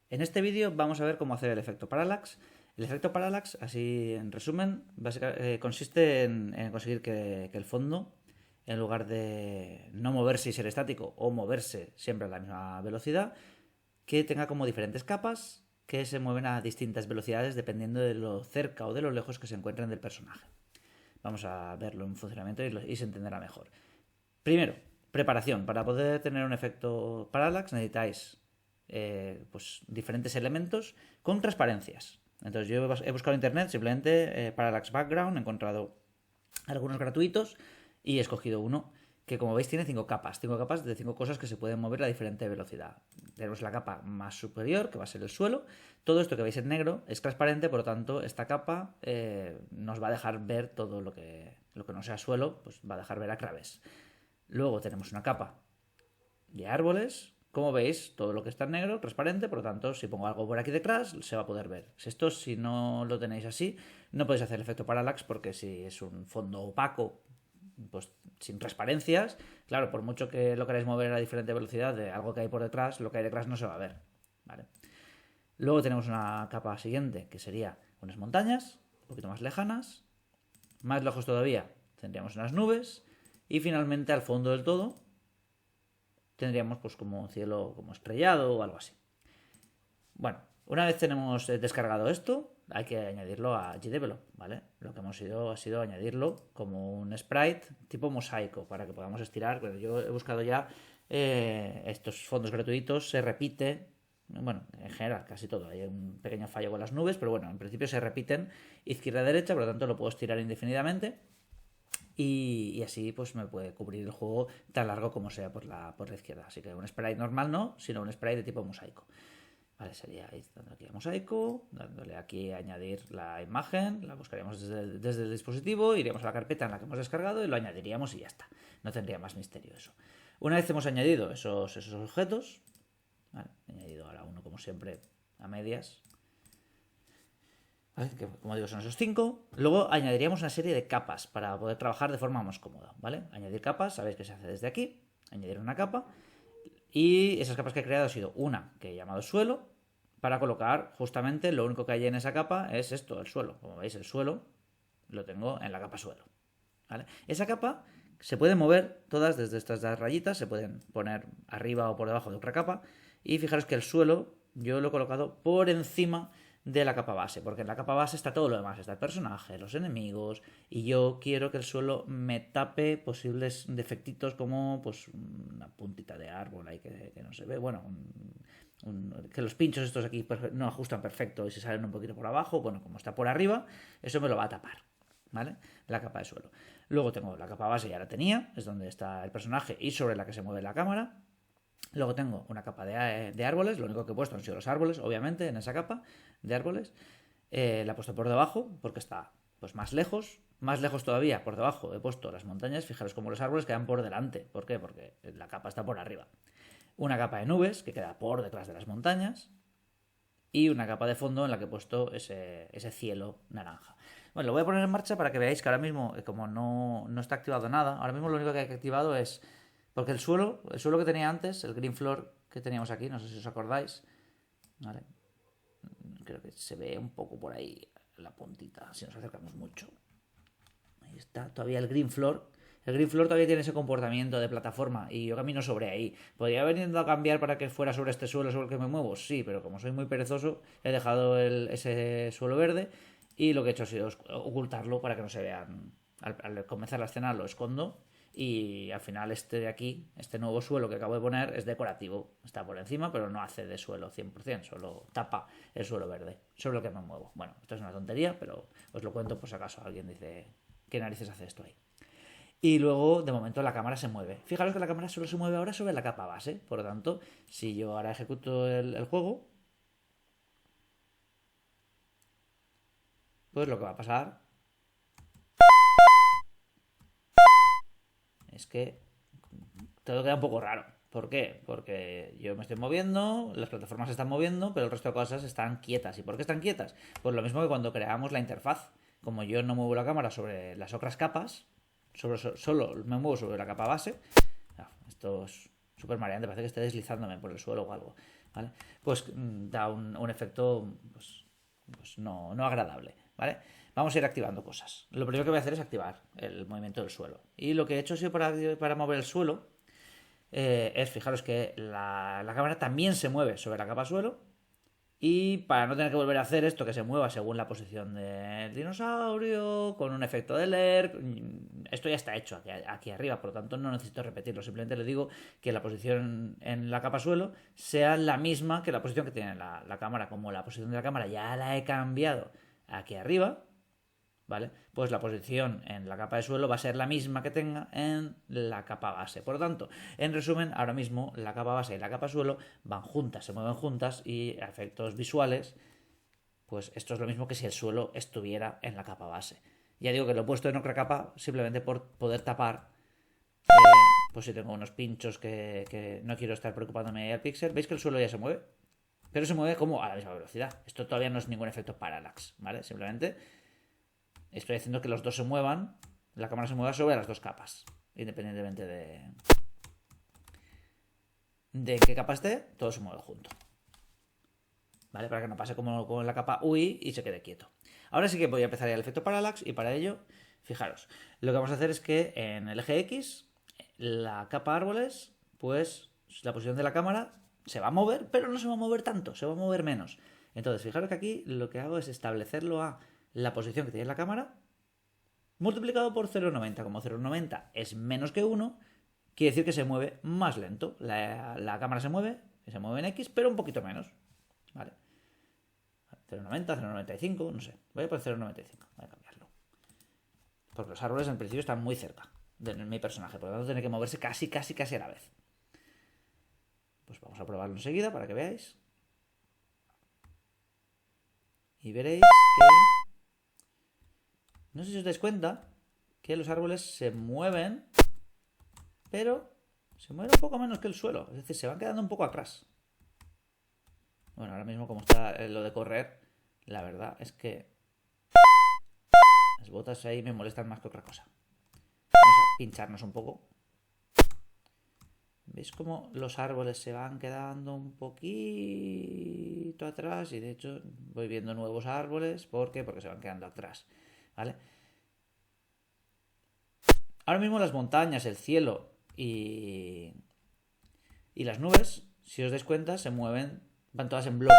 En este vídeo vamos a ver cómo hacer el efecto parallax. El efecto parallax, así en resumen, consiste en conseguir que el fondo, en lugar de no moverse y ser estático o moverse siempre a la misma velocidad, que tenga como diferentes capas que se mueven a distintas velocidades dependiendo de lo cerca o de lo lejos que se encuentren del personaje. Vamos a verlo en funcionamiento y se entenderá mejor. Primero, preparación. Para poder tener un efecto parallax necesitáis pues, diferentes elementos con transparencias. Entonces yo he buscado en internet simplemente parallax background, he encontrado algunos gratuitos y he escogido uno que, como veis, tiene 5 capas. 5 capas de 5 cosas que se pueden mover a diferente velocidad. Tenemos la capa más superior, que va a ser el suelo. Todo esto que veis en negro es transparente, por lo tanto, esta capa nos va a dejar ver todo lo que no sea suelo, pues va a dejar ver a través. Luego tenemos una capa de árboles. Como veis, todo lo que está en negro, transparente, por lo tanto, si pongo algo por aquí detrás, se va a poder ver. Si no lo tenéis así, no podéis hacer el efecto parallax porque si es un fondo opaco, pues sin transparencias, claro, por mucho que lo queráis mover a diferente velocidad de algo que hay por detrás, lo que hay detrás no se va a ver. ¿Vale? Luego tenemos una capa siguiente, que sería unas montañas, un poquito más lejanas. Más lejos todavía tendríamos unas nubes. Y finalmente, al fondo del todo, tendríamos pues como un cielo como estrellado o algo así. Bueno, una vez tenemos descargado esto, hay que añadirlo a GDevelop, ¿vale? Lo que hemos ido ha sido añadirlo como un sprite tipo mosaico para que podamos estirar. Pero yo he buscado ya estos fondos gratuitos, se repite. Bueno, en general, casi todo. Hay un pequeño fallo con las nubes, pero bueno, en principio se repiten izquierda-derecha, por lo tanto lo puedo estirar indefinidamente. Y así pues me puede cubrir el juego tan largo como sea por la izquierda. Así que un sprite normal no, sino un sprite de tipo mosaico. Vale, sería ahí, dándole aquí a mosaico, dándole aquí a añadir la imagen, la buscaríamos desde el dispositivo, iríamos a la carpeta en la que hemos descargado y lo añadiríamos y ya está. No tendría más misterio eso. Una vez hemos añadido esos objetos, vale, he añadido ahora uno como siempre a medias, ¿vale? Que, como digo, son esos 5. Luego añadiríamos una serie de capas para poder trabajar de forma más cómoda, ¿vale? Añadir capas, sabéis que se hace desde aquí, añadir una capa. Y esas capas que he creado ha sido una que he llamado suelo, para colocar justamente lo único que hay en esa capa es esto, el suelo. Como veis, el suelo lo tengo en la capa suelo. ¿Vale? Esa capa se puede mover todas desde estas dos rayitas, se pueden poner arriba o por debajo de otra capa. Y fijaros que el suelo yo lo he colocado por encima de la capa base, porque en la capa base está todo lo demás, está el personaje, los enemigos, y yo quiero que el suelo me tape posibles defectitos como pues una puntita de árbol ahí que no se ve, bueno, que los pinchos estos aquí no ajustan perfecto y se salen un poquito por abajo, bueno, como está por arriba, eso me lo va a tapar, ¿vale? La capa de suelo. Luego tengo la capa base, ya la tenía, es donde está el personaje y sobre la que se mueve la cámara. Luego tengo una capa de árboles, lo único que he puesto han sido los árboles, obviamente, en esa capa de árboles. La he puesto por debajo porque está pues más lejos todavía por debajo he puesto las montañas. Fijaros cómo los árboles quedan por delante. ¿Por qué? Porque la capa está por arriba. Una capa de nubes que queda por detrás de las montañas y una capa de fondo en la que he puesto ese cielo naranja. Bueno, lo voy a poner en marcha para que veáis que ahora mismo, como no está activado nada, ahora mismo lo único que hay activado es... Porque el suelo que tenía antes, el green floor que teníamos aquí, no sé si os acordáis, ¿vale? Creo que se ve un poco por ahí la puntita, si nos acercamos mucho. Ahí está, todavía el green floor. El green floor todavía tiene ese comportamiento de plataforma y yo camino sobre ahí. ¿Podría haber intentado cambiar para que fuera sobre este suelo sobre el que me muevo? Sí, pero como soy muy perezoso, he dejado ese suelo verde y lo que he hecho ha sido ocultarlo para que no se vean. Al comenzar la escena lo escondo y al final este de aquí, este nuevo suelo que acabo de poner es decorativo. Está por encima, pero no hace de suelo 100%, solo tapa el suelo verde sobre el que me muevo. Bueno, esto es una tontería, pero os lo cuento por si acaso alguien dice, ¿qué narices hace esto ahí? Y luego, de momento, la cámara se mueve. Fijaros que la cámara solo se mueve ahora sobre la capa base. Por lo tanto, si yo ahora ejecuto el juego, pues lo que va a pasar es que todo queda un poco raro. ¿Por qué? Porque yo me estoy moviendo, las plataformas se están moviendo, pero el resto de cosas están quietas. ¿Y por qué están quietas? Pues lo mismo que cuando creamos la interfaz. Como yo no muevo la cámara sobre las otras capas, solo me muevo sobre la capa base. Esto es súper mareante, parece que esté deslizándome por el suelo o algo. ¿vale? Pues da un efecto pues no agradable, ¿vale? Vamos a ir activando cosas. Lo primero que voy a hacer es activar el movimiento del suelo. Y lo que he hecho ha sido para mover el suelo, es fijaros que la cámara también se mueve sobre la capa suelo. Y para no tener que volver a hacer esto, que se mueva según la posición del dinosaurio, con un efecto de LERC, esto ya está hecho aquí arriba, por lo tanto no necesito repetirlo. Simplemente le digo que la posición en la capa suelo sea la misma que la posición que tiene la cámara. Como la posición de la cámara ya la he cambiado aquí arriba, ¿vale? Pues la posición en la capa de suelo va a ser la misma que tenga en la capa base. Por lo tanto, en resumen, ahora mismo la capa base y la capa suelo van juntas, se mueven juntas y a efectos visuales, pues esto es lo mismo que si el suelo estuviera en la capa base. Ya digo que lo he puesto en otra capa simplemente por poder tapar, pues si tengo unos pinchos que no quiero estar preocupándome al píxel. ¿Veis que el suelo ya se mueve? Pero se mueve como a la misma velocidad. Esto todavía no es ningún efecto parallax, ¿vale? Simplemente estoy haciendo que los dos se muevan, la cámara se mueva sobre las dos capas, independientemente de qué capa esté, todo se mueve junto, ¿vale? Para que no pase como con la capa UI y se quede quieto. Ahora sí que voy a empezar ya el efecto parallax y para ello, fijaros, lo que vamos a hacer es que en el eje X, la capa árboles, pues la posición de la cámara se va a mover, pero no se va a mover tanto, se va a mover menos. Entonces, fijaros que aquí lo que hago es establecerlo a la posición que tiene la cámara multiplicado por 0,90. Como 0,90 es menos que 1, quiere decir que se mueve más lento. La cámara se mueve en X, pero un poquito menos, ¿vale? 0,90, 0,95, no sé. Voy a poner 0,95, voy a cambiarlo. Porque los árboles en principio están muy cerca de mi personaje, por lo tanto tiene que moverse casi a la vez. Pues vamos a probarlo enseguida para que veáis. Y veréis que... No sé si os dais cuenta que los árboles se mueven, pero se mueven un poco menos que el suelo. Es decir, se van quedando un poco atrás. Bueno, ahora mismo como está lo de correr, la verdad es que las botas ahí me molestan más que otra cosa. Vamos a pincharnos un poco. ¿Veis cómo los árboles se van quedando un poquito atrás? Y de hecho voy viendo nuevos árboles. ¿Por qué? Porque se van quedando atrás, ¿vale? Ahora mismo las montañas, el cielo y las nubes, si os dais cuenta, se mueven, van todas en bloque.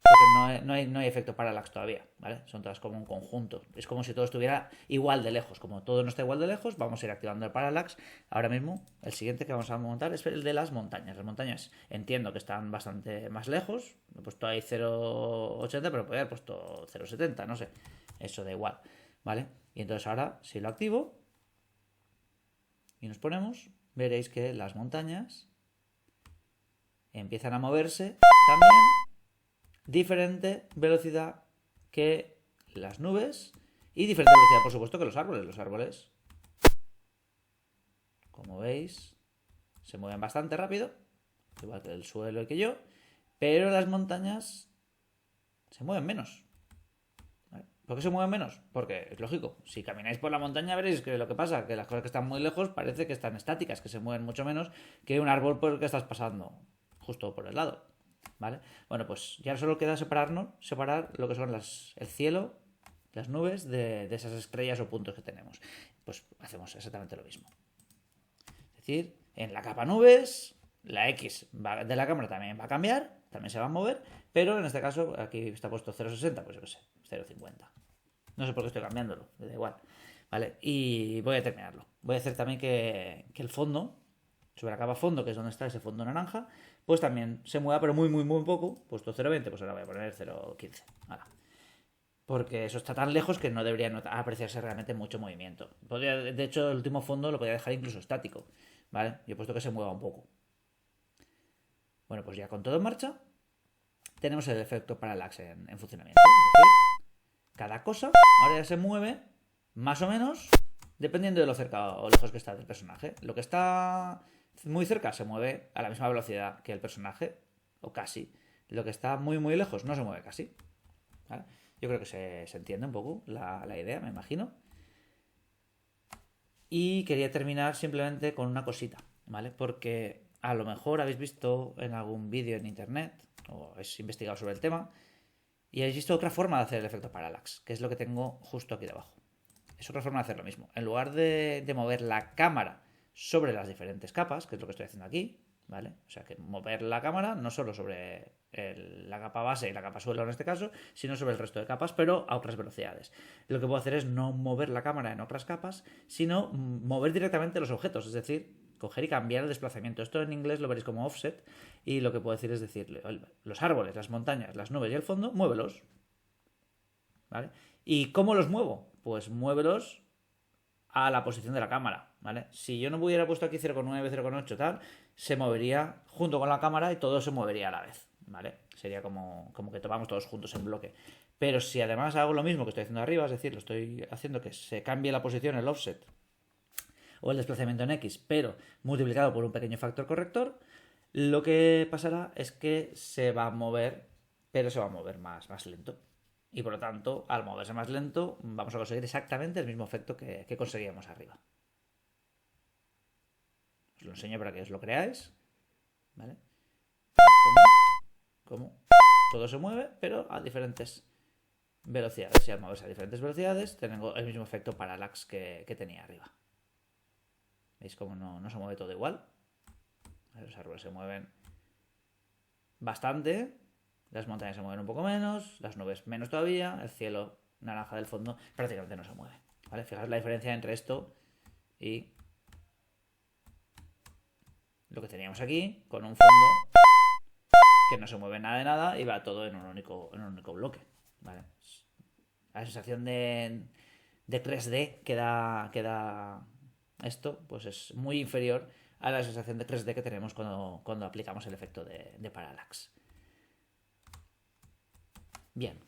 Porque no hay efecto parallax todavía, ¿vale? Son todas como un conjunto. Es como si todo estuviera igual de lejos. Como todo no está igual de lejos, vamos a ir activando el parallax. Ahora mismo, el siguiente que vamos a montar es el de las montañas. Las montañas entiendo que están bastante más lejos. He puesto ahí 0,80, pero podría haber puesto 0,70, no sé. Eso da igual, ¿vale? Y entonces ahora, si lo activo y nos ponemos, veréis que las montañas empiezan a moverse también diferente velocidad que las nubes y diferente velocidad, por supuesto, que los árboles. Los árboles, como veis, se mueven bastante rápido, igual que el suelo y que yo, pero las montañas se mueven menos. ¿Por qué se mueven menos? Porque es lógico, si camináis por la montaña veréis que lo que pasa, que las cosas que están muy lejos parece que están estáticas, que se mueven mucho menos que un árbol por el que estás pasando justo por el lado, ¿vale? Bueno, pues ya solo queda separar lo que son el cielo, las nubes de esas estrellas o puntos que tenemos. Pues hacemos exactamente lo mismo. Es decir, en la capa nubes, la X de la cámara también va a cambiar, también se va a mover, pero en este caso aquí está puesto 0,60, pues yo qué sé, 0,50. No sé por qué estoy cambiándolo, da igual. Vale, y voy a terminarlo. Voy a hacer también que el fondo, sobre la capa fondo, que es donde está ese fondo naranja, pues también se mueva, pero muy poco. Puesto 0,20, pues ahora voy a poner 0,15. Vale. Porque eso está tan lejos que no debería apreciarse realmente mucho movimiento. De hecho, el último fondo lo podría dejar incluso estático, ¿vale? Yo he puesto que se mueva un poco. Bueno, pues ya con todo en marcha, tenemos el efecto parallax en funcionamiento. Es decir, cada cosa ahora ya se mueve más o menos dependiendo de lo cerca o lejos que está del personaje. Lo que está muy cerca se mueve a la misma velocidad que el personaje, o casi. Lo que está muy lejos no se mueve casi, ¿vale? Yo creo que se entiende un poco la idea, me imagino. Y quería terminar simplemente con una cosita, ¿vale? Porque a lo mejor habéis visto en algún vídeo en internet o habéis investigado sobre el tema y habéis visto otra forma de hacer el efecto parallax, que es lo que tengo justo aquí debajo. Es otra forma de hacer lo mismo. En lugar de mover la cámara sobre las diferentes capas, que es lo que estoy haciendo aquí, ¿vale? O sea, que mover la cámara no solo sobre la capa base y la capa suelo en este caso, sino sobre el resto de capas, pero a otras velocidades. Lo que puedo hacer es no mover la cámara en otras capas, sino mover directamente los objetos, es decir, coger y cambiar el desplazamiento. Esto en inglés lo veréis como offset, y lo que puedo decir es decirle, los árboles, las montañas, las nubes y el fondo, muévelos. ¿Vale? ¿Y cómo los muevo? Pues muévelos a la posición de la cámara, ¿vale? Si yo no hubiera puesto aquí 0,9, 0,8 tal, se movería junto con la cámara y todo se movería a la vez, ¿vale? Sería como que tomamos todos juntos en bloque. Pero si además hago lo mismo que estoy haciendo arriba, es decir, lo estoy haciendo que se cambie la posición, el offset o el desplazamiento en X, pero multiplicado por un pequeño factor corrector, lo que pasará es que se va a mover, pero se va a mover más lento. Y por lo tanto, al moverse más lento, vamos a conseguir exactamente el mismo efecto que conseguíamos arriba. Os lo enseño para que os lo creáis. ¿Vale? Como todo se mueve, pero a diferentes velocidades. Y al moverse a diferentes velocidades, tengo el mismo efecto parallax que tenía arriba. ¿Veis cómo no se mueve todo igual? Los árboles se mueven bastante. Las montañas se mueven un poco menos, las nubes menos todavía, el cielo naranja del fondo prácticamente no se mueve. ¿Vale? Fijaos la diferencia entre esto y lo que teníamos aquí, con un fondo que no se mueve nada de nada y va todo en un único bloque. ¿Vale? La sensación de 3D que da esto, pues es muy inferior a la sensación de 3D que tenemos cuando aplicamos el efecto de parallax. Bien,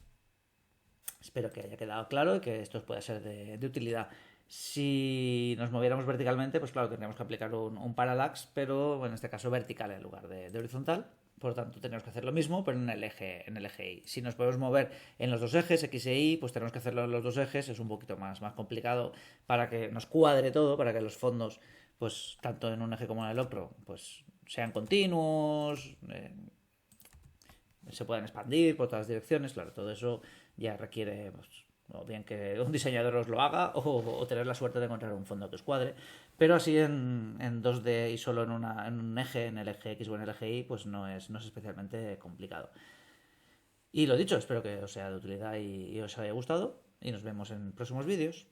espero que haya quedado claro y que esto os pueda ser de utilidad. Si nos moviéramos verticalmente, pues claro, tendríamos que aplicar un parallax, pero en este caso vertical en lugar de horizontal. Por lo tanto, tenemos que hacer lo mismo, pero en el eje Y. Si nos podemos mover en los dos ejes, X e Y, pues tenemos que hacerlo en los dos ejes. Es un poquito más complicado para que nos cuadre todo, para que los fondos, pues tanto en un eje como en el otro, pues sean continuos, se puedan expandir por todas las direcciones. Claro, todo eso ya requiere, pues, o bien que un diseñador os lo haga o tener la suerte de encontrar un fondo que os cuadre. Pero así en 2D y solo en un eje, en el eje X o en el eje Y, pues no es especialmente complicado. Y lo dicho, espero que os sea de utilidad y os haya gustado. Y nos vemos en próximos vídeos.